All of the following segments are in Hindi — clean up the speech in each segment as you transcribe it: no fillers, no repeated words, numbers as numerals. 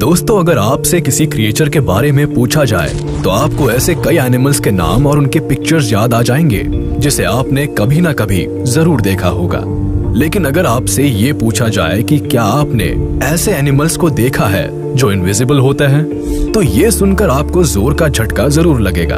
दोस्तों, अगर आपसे किसी क्रिएचर के बारे में पूछा जाए तो आपको ऐसे कई एनिमल्स के नाम और उनके पिक्चर्स याद आ जाएंगे जिसे आपने कभी ना कभी जरूर देखा होगा। लेकिन अगर आपसे ये पूछा जाए कि क्या आपने ऐसे एनिमल्स को देखा है जो इनविजिबल होते हैं, तो ये सुनकर आपको जोर का झटका जरूर लगेगा।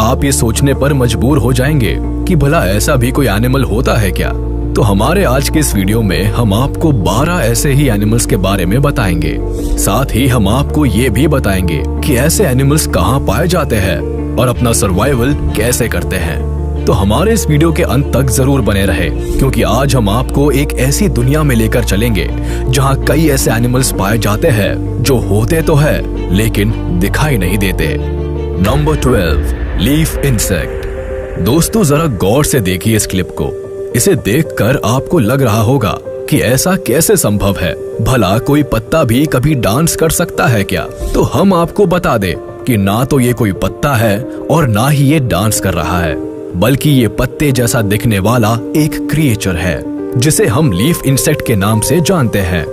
आप ये सोचने पर मजबूर हो जाएंगे कि भला ऐसा भी कोई एनिमल होता है क्या। तो हमारे आज के इस वीडियो में हम आपको 12 ऐसे ही एनिमल्स के बारे में बताएंगे। साथ ही हम आपको ये भी बताएंगे कि ऐसे एनिमल्स कहाँ पाए जाते हैं और अपना सर्वाइवल कैसे करते हैं। तो हमारे इस वीडियो के अंत तक जरूर बने रहे, क्योंकि आज हम आपको एक ऐसी दुनिया में लेकर चलेंगे जहाँ कई ऐसे एनिमल्स पाए जाते हैं जो होते तो है लेकिन दिखाई नहीं देते। Number 12, leaf insect. दोस्तों, जरा गौर से देखिए इस क्लिप को। इसे देखकर आपको लग रहा होगा कि ऐसा कैसे संभव है, भला कोई पत्ता भी कभी डांस कर सकता है क्या। तो हम आपको बता दें कि ना तो ये कोई पत्ता है और ना ही ये डांस कर रहा है, बल्कि ये पत्ते जैसा दिखने वाला एक क्रिएचर है जिसे हम लीफ इंसेक्ट के नाम से जानते हैं।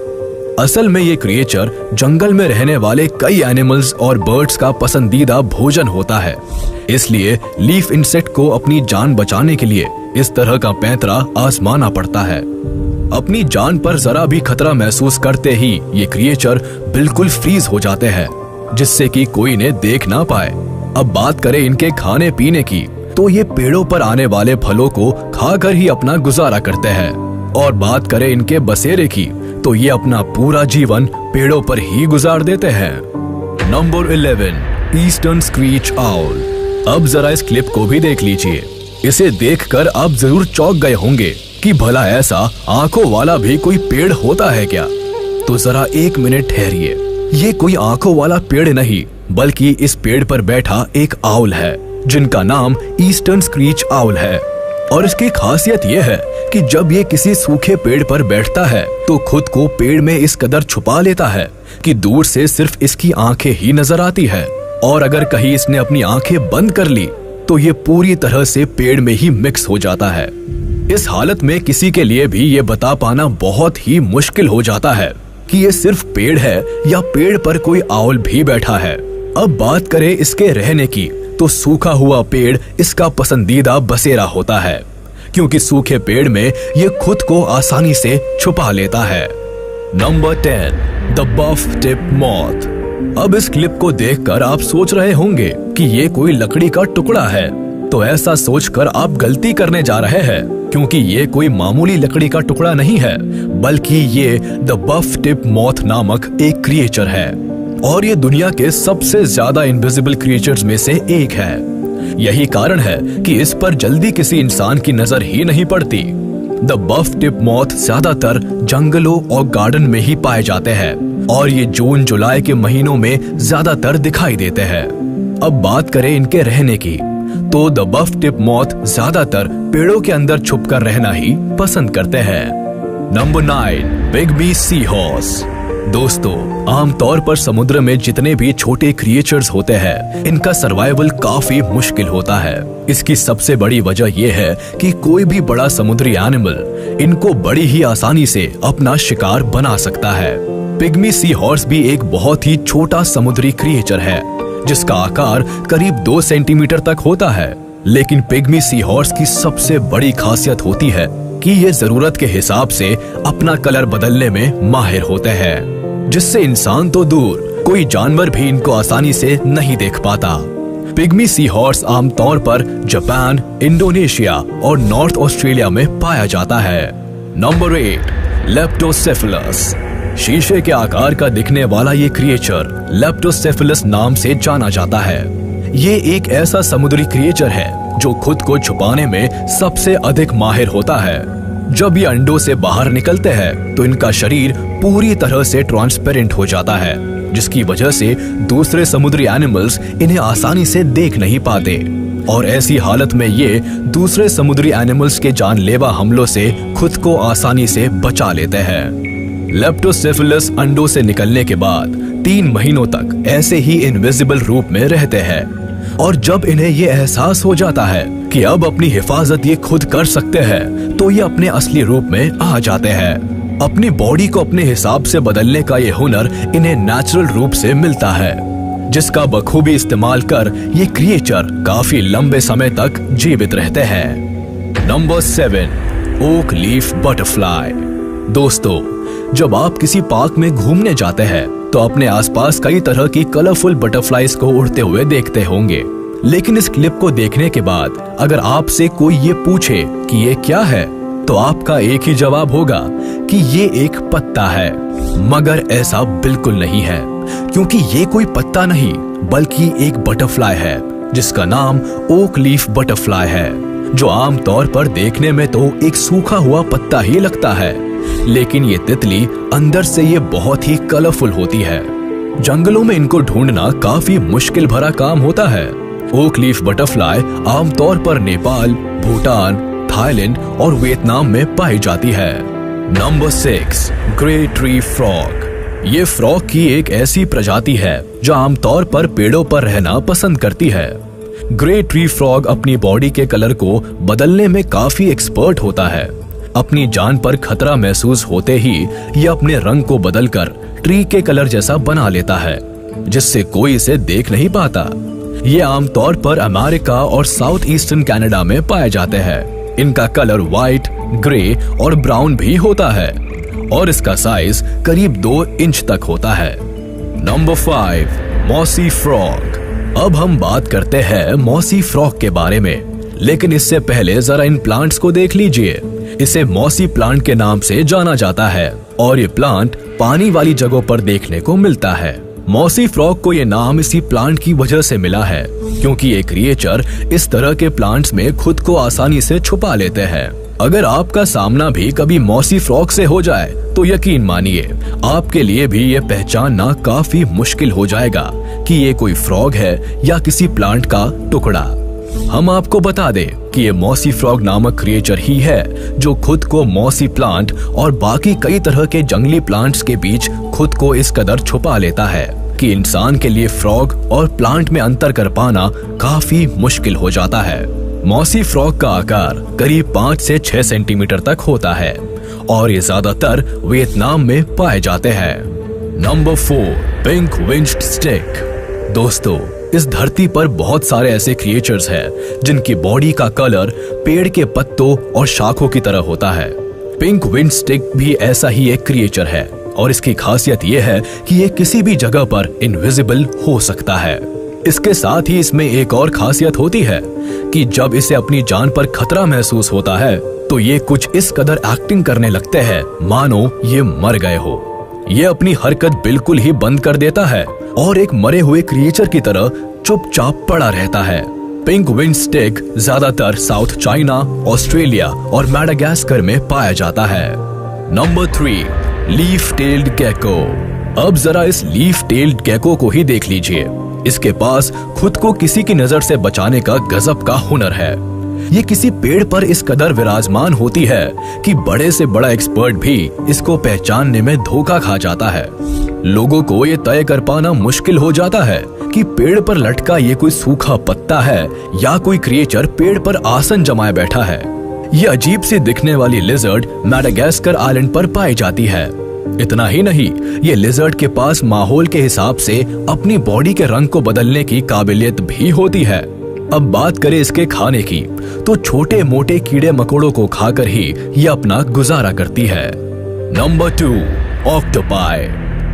असल में ये क्रिएचर जंगल में रहने वाले कई एनिमल्स और बर्ड्स का पसंदीदा भोजन होता है। इसलिए लीफ इंसेक्ट को अपनी जान बचाने के लिए इस तरह का पैंतरा आजमाना पड़ता है। अपनी जान पर जरा भी खतरा महसूस करते ही ये क्रिएचर बिल्कुल फ्रीज हो जाते हैं, जिससे कि कोई इन्हें देख ना पाए। अब बात करें इनके खाने पीने की, तो ये पेड़ों पर आने वाले फलों को खाकर ही अपना गुजारा करते हैं। और बात करें इनके बसेरे की, तो ये अपना पूरा जीवन पेड़ों पर ही गुजार देते हैं। Number 11, eastern screech owl. अब जरा इस क्लिप को भी देख लीजिए। इसे देखकर आप जरूर चौंक गए होंगे कि भला ऐसा आंखों वाला भी कोई पेड़ होता है क्या। तो जरा एक मिनट ठहरिए। ये कोई आंखों वाला पेड़ नहीं, बल्कि इस पेड़ पर बैठा एक आउल है जिनका नाम ईस्टर्न स्क्रीच आउल है। और इसकी खासियत यह है कि जब ये किसी सूखे पेड़ पर बैठता है तो खुद को पेड़ में इस कदर छुपा लेता है कि दूर से सिर्फ इसकी आंखें ही नजर आती है। और अगर कहीं इसने अपनी आंखें बंद कर ली तो ये पूरी तरह से पेड़ में ही मिक्स हो जाता है। इस हालत में किसी के लिए भी ये बता पाना बहुत ही मुश्किल हो जाता है कि ये सिर्फ पेड़ है या पेड़ पर कोई आउल भी बैठा है। अब बात करें इसके रहने की, तो सूखा हुआ पेड़ इसका पसंदीदा बसेरा होता है, क्योंकि सूखे पेड़ में ये खुद को आसानी से छुपा लेता है। Number 10, the buff tip moth. अब इस क्लिप को देखकर आप सोच रहे होंगे कि ये कोई लकड़ी का टुकड़ा है। तो ऐसा सोचकर आप गलती करने जा रहे हैं, क्योंकि ये कोई मामूली लकड़ी का टुकड़ा नहीं है, बल्कि ये द बफ टिप मॉथ नामक एक क्रिएचर है। और ये दुनिया के सबसे ज्यादा इनविजिबल क्रिएचर्स में से एक है। यही कारण है कि इस पर जल्दी किसी इंसान की नजर ही नहीं पड़ती। द बफ टिप मॉथ ज्यादातर जंगलों और गार्डन में ही पाए जाते हैं और ये जून जुलाई के महीनों में ज्यादातर दिखाई देते हैं। अब बात करें इनके रहने की, तो द बफ टिप मॉथ ज्यादातर पेड़ों के अंदर छुपकर रहना ही पसंद करते हैं। Number 9, pygmy sea horse. दोस्तों, आमतौर पर समुद्र में जितने भी छोटे क्रिएचर्स होते हैं, इनका सर्वाइवल काफी मुश्किल होता है। इसकी सबसे बड़ी वजह यह है कि कोई भी बड़ा समुद्री एनिमल इनको बड़ी ही आसानी से अपना शिकार बना सकता है। पिग्मी सी हॉर्स भी एक बहुत ही छोटा समुद्री क्रिएचर है जिसका आकार करीब 2 सेंटीमीटर तक होता है। लेकिन पिग्मी सी हॉर्स की सबसे बड़ी खासियत होती है कि ये जरूरत के हिसाब से अपना कलर बदलने में माहिर होते हैं, जिससे इंसान तो दूर कोई जानवर भी इनको आसानी से नहीं देख पाता। पिग्मी सी हॉर्स आमतौर पर जापान, इंडोनेशिया और नॉर्थ ऑस्ट्रेलिया में पाया जाता है। नंबर 8, लेप्टोसेफेलस। शीशे के आकार का दिखने वाला ये क्रिएचर लेप्टोसेफेलस नाम से जाना जाता है। ये एक ऐसा समुद्री क्रिएचर है जो खुद को छुपाने में सबसे अधिक माहिर होता है। जब ये अंडों से बाहर निकलते हैं तो इनका शरीर पूरी तरह से ट्रांसपेरेंट हो जाता है, जिसकी वजह से दूसरे समुद्री एनिमल्स इन्हें आसानी से देख नहीं पाते। और ऐसी हालत में ये दूसरे समुद्री एनिमल्स के जानलेवा हमलों से खुद को आसानी से बचा लेते हैं। लेप्टोसेफेलस अंडों से निकलने के बाद 3 महीनों तक ऐसे ही इनविजिबल रूप में रहते हैं। और जब इन्हें ये एहसास हो जाता है कि अब अपनी हिफाजत ये खुद कर सकते हैं, तो ये अपने असली रूप में आ जाते हैं। अपनी बॉडी को अपने हिसाब से बदलने का ये हुनर इन्हें नेचुरल रूप से मिलता है, जिसका बखूबी इस्तेमाल कर ये क्रिएचर काफी लंबे समय तक जीवित रहते हैं। Number 7, oak leaf butterfly. दोस्तों, जब आप किसी पार्क में घूमने जाते हैं तो अपने आसपास कई तरह की कलरफुल बटरफ्लाईज को उड़ते हुए देखते होंगे। लेकिन इस क्लिप को देखने के बाद अगर आपसे कोई ये पूछे कि ये क्या है, तो आपका एक ही जवाब होगा कि ये एक पत्ता है। मगर ऐसा बिल्कुल नहीं है, क्योंकि ये कोई पत्ता नहीं बल्कि एक बटरफ्लाई है जिसका नाम ओक लीफ बटरफ्लाई है, जो आमतौर पर देखने में तो एक सूखा हुआ पत्ता ही लगता है, लेकिन ये तितली अंदर से ये बहुत ही कलरफुल होती है। जंगलों में इनको ढूंढना काफी मुश्किल भरा काम होता है। ओक लीफ बटरफ्लाई आमतौर पर नेपाल, भूटान, थाईलैंड और वियतनाम में पाई जाती है। Number 6, grey tree frog. ये फ्रॉग की एक ऐसी प्रजाति है जो आमतौर पर पेड़ों पर रहना पसंद करती है। ग्रे ट्री फ्रॉग अपनी बॉडी के कलर को बदलने में काफी एक्सपर्ट होता है। अपनी जान पर खतरा महसूस होते ही ये अपने रंग को बदलकर ट्री के कलर जैसा बना लेता है, जिससे कोई इसे देख नहीं पाता। ये आमतौर पर अमेरिका और साउथ ईस्टर्न कनाडा में पाए जाते हैं। इनका कलर व्हाइट, ग्रे और ब्राउन भी होता है और इसका साइज करीब 2 इंच तक होता है। Number 5, mossy frog. अब हम बात करते हैं मॉसी फ्रॉग के बारे में, लेकिन इससे पहले जरा इन प्लांट्स को देख लीजिए। इसे मॉसी प्लांट के नाम से जाना जाता है और ये प्लांट पानी वाली जगहों पर देखने को मिलता है। मॉसी फ्रॉग को ये नाम इसी प्लांट की वजह से मिला है, क्योंकि ये क्रिएचर इस तरह के प्लांट्स में खुद को आसानी से छुपा लेते हैं। अगर आपका सामना भी कभी मॉसी फ्रॉग से हो जाए तो यकीन मानिए आपके लिए भी ये पहचानना काफी मुश्किल हो जाएगा कि ये कोई फ्रॉग है या किसी प्लांट का टुकड़ा। हम आपको बता दें कि ये मॉसी फ्रॉग नामक क्रिएचर ही है जो खुद को मॉसी प्लांट और बाकी कई तरह के जंगली प्लांट्स के बीच खुद को इस कदर छुपा लेता है कि इंसान के लिए फ्रॉग और प्लांट में अंतर कर पाना काफी मुश्किल हो जाता है। मॉसी फ्रॉग का आकार करीब 5 से 6 सेंटीमीटर तक होता है और ये ज्यादातर वियतनाम में पाए जाते हैं। Number 4, pink winged stick. दोस्तों, इस धरती पर बहुत सारे ऐसे क्रिएचर्स हैं जिनकी बॉडी का कलर पेड़ के पत्तों और शाखों की तरह होता है। पिंक विंड स्टिक भी ऐसा ही एक क्रिएचर है और इसकी खासियत यह है कि ये किसी भी जगह पर इनविजिबल हो सकता है। इसके साथ ही इसमें एक और खासियत होती है कि जब इसे अपनी जान पर खतरा महसूस होता है तो ये कुछ इस कदर एक्टिंग करने लगते हैं मानो ये मर गए हो। ये अपनी हरकत बिल्कुल ही बंद कर देता है और एक मरे हुए क्रिएचर की तरह चुपचाप पड़ा रहता है। पिंक विंड स्टिक ज्यादातर साउथ चाइना, ऑस्ट्रेलिया और मैडागास्कर में पाया जाता है। Number 3, leaf tailed gecko. अब जरा इस लीफ टेल्ड गेको को ही देख लीजिए। इसके पास खुद को किसी की नजर से बचाने का गजब का हुनर है। ये किसी पेड़ पर इस कदर विराजमान होती है कि बड़े से बड़ा एक्सपर्ट भी इसको पहचानने में धोखा खा जाता है। लोगों को ये तय कर पाना मुश्किल हो जाता है कि पेड़ पर लटका ये कोई सूखा पत्ता है या कोई क्रिएचर पेड़ पर आसन जमाए बैठा है। ये अजीब सी दिखने वाली लिजर्ड मैडागास्कर आइलैंड पर पाई जाती है। इतना ही नहीं, ये लिजर्ड के पास माहौल के हिसाब से अपनी बॉडी के रंग को बदलने की काबिलियत भी होती है। अब बात करें इसके खाने की, तो छोटे मोटे कीड़े मकोड़ों को खाकर ही ये अपना गुजारा करती है। Number 2, octopi.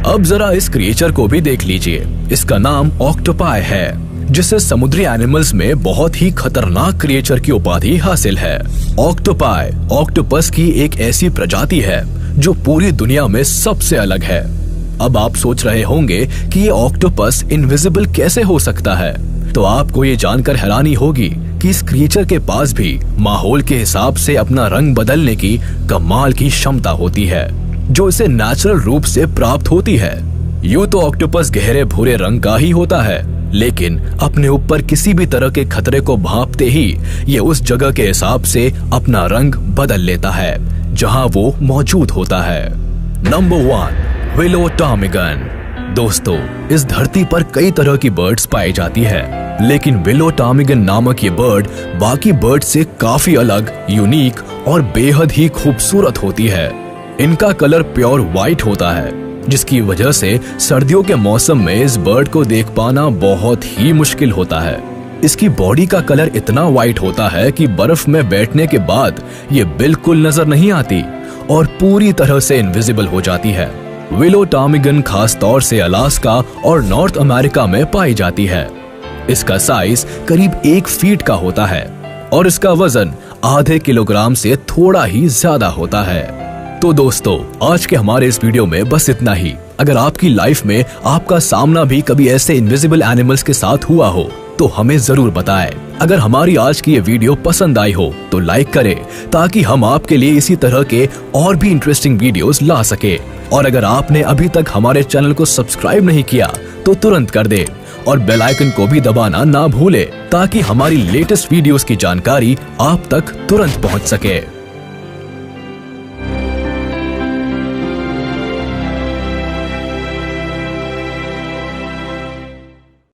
अब जरा इस क्रिएचर को भी देख लीजिए। इसका नाम ऑक्टोपाई है, जिसे समुद्री एनिमल्स में बहुत ही खतरनाक क्रिएचर की उपाधि हासिल है। ऑक्टोपाई ऑक्टोपस की एक ऐसी प्रजाति है जो पूरी दुनिया में सबसे अलग है। अब आप सोच रहे होंगे कि ये ऑक्टोपस इनविजिबल कैसे हो सकता है, तो आपको ये जानकर हैरानी होगी कि इस क्रिएचर के पास भी माहौल के हिसाब से अपना रंग बदलने की कमाल की क्षमता होती है, जो इसे नेचुरल रूप से प्राप्त होती है। यूं तो ऑक्टोपस गहरे भूरे रंग का ही होता है, लेकिन अपने ऊपर किसी भी तरह के खतरे को भांपते ही ये उस जगह के हिसाब से अपना रंग बदल लेता है जहां वो मौजूद होता है। नंबर 1, विलो टॉमिगन। दोस्तों, इस धरती पर कई तरह की बर्ड्स पाई जाती है, लेकिन विलो टॉमिगन नामक ये बर्ड बाकी बर्ड से काफी अलग, यूनिक और बेहद ही खूबसूरत होती है। इनका कलर प्योर व्हाइट होता है, जिसकी वजह से सर्दियों के मौसम में इस बर्ड को देख पाना बहुत ही मुश्किल होता है। इसकी बॉडी का कलर इतना व्हाइट होता है कि बर्फ में बैठने के बाद ये बिल्कुल नजर नहीं आती और पूरी तरह से इनविजिबल हो जाती है। विलो टॉमिगन खास तौर से अलास्का और नॉर्थ अमेरिका में पाई जाती है। इसका साइज करीब 1 फीट का होता है और इसका वजन आधे किलोग्राम से थोड़ा ही ज्यादा होता है। तो दोस्तों, आज के हमारे इस वीडियो में बस इतना ही। अगर आपकी लाइफ में आपका सामना भी कभी ऐसे इनविजिबल एनिमल्स के साथ हुआ हो तो हमें जरूर बताएं। अगर हमारी आज की ये वीडियो पसंद आई हो तो लाइक करें, ताकि हम आपके लिए इसी तरह के और भी इंटरेस्टिंग वीडियोस ला सके। और अगर आपने अभी तक हमारे चैनल को सब्सक्राइब नहीं किया तो तुरंत कर दे और बेल आइकन को भी दबाना ना भूले, ताकि हमारी लेटेस्ट वीडियोस की जानकारी आप तक तुरंत पहुंच सके।